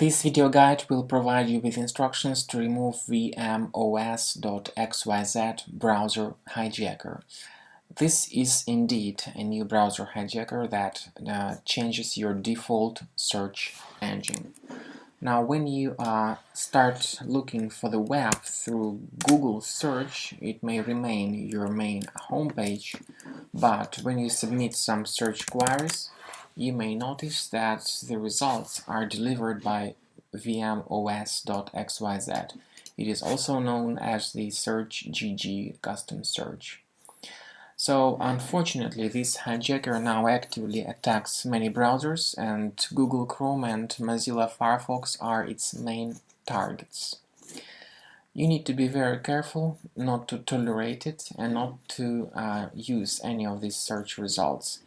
This video guide will provide you with instructions to remove Vmos.xyz browser hijacker. This is indeed a new browser hijacker that changes your default search engine. Now, when you start looking for the web through Google search, it may remain your main homepage, but when you submit some search queries, you may notice that the results are delivered by Vmos.xyz. It is also known as the Search GG custom search. So, unfortunately, this hijacker now actively attacks many browsers, and Google Chrome and Mozilla Firefox are its main targets. You need to be very careful not to tolerate it and not to use any of these search results.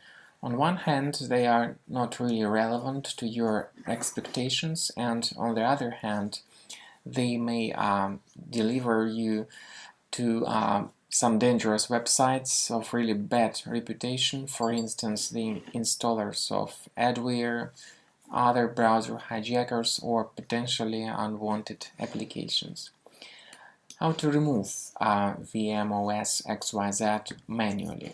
On one hand, they are not really relevant to your expectations, and on the other hand, they may deliver you to some dangerous websites of really bad reputation, for instance, the installers of adware, other browser hijackers, or potentially unwanted applications. How to remove Vmos.xyz manually.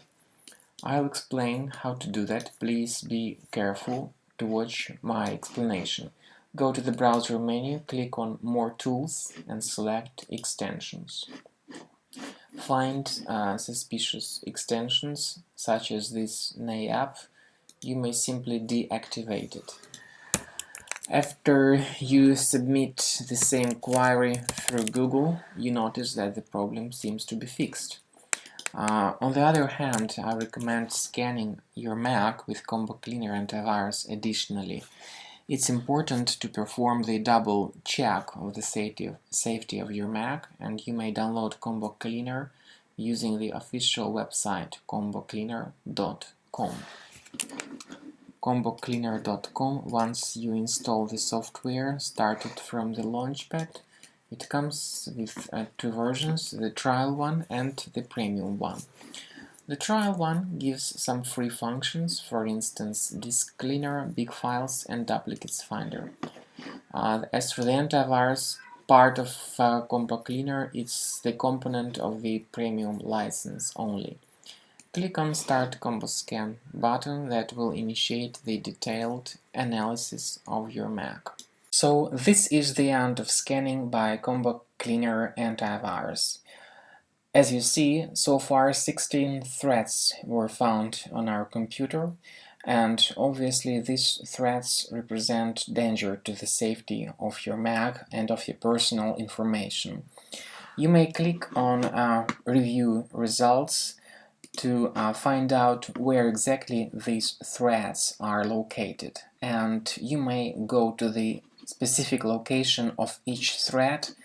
I'll explain how to do that. Please be careful to watch my explanation. Go to the browser menu, click on More Tools and select Extensions. Find suspicious extensions, such as this NA app. You may simply deactivate it. After you submit the same query through Google, you notice that the problem seems to be fixed. On the other hand, I recommend scanning your Mac with Combo Cleaner antivirus additionally. It's important to perform the double check of the safety of your Mac, and you may download Combo Cleaner using the official website combocleaner.com. combocleaner.com. Once you install the software, start it from the launchpad. It comes with two versions, the trial one and the premium one. The trial one gives some free functions, for instance, disk cleaner, big files, and duplicates finder. As for the antivirus part of Combo Cleaner, it's the component of the premium license only. Click on Start Combo Scan button that will initiate the detailed analysis of your Mac. So this is the end of scanning by Combo Cleaner antivirus. As you see, so far 16 threats were found on our computer, and obviously these threats represent danger to the safety of your Mac and of your personal information. You may click on Review Results to find out where exactly these threats are located, and you may go to the specific location of each threat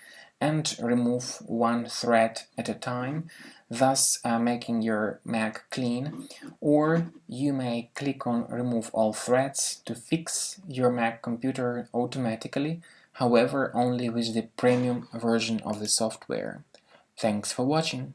and remove one thread at a time, thus making your Mac clean, or you may click on Remove All Threads to fix your Mac computer automatically, however only with the premium version of the software. Thanks for watching.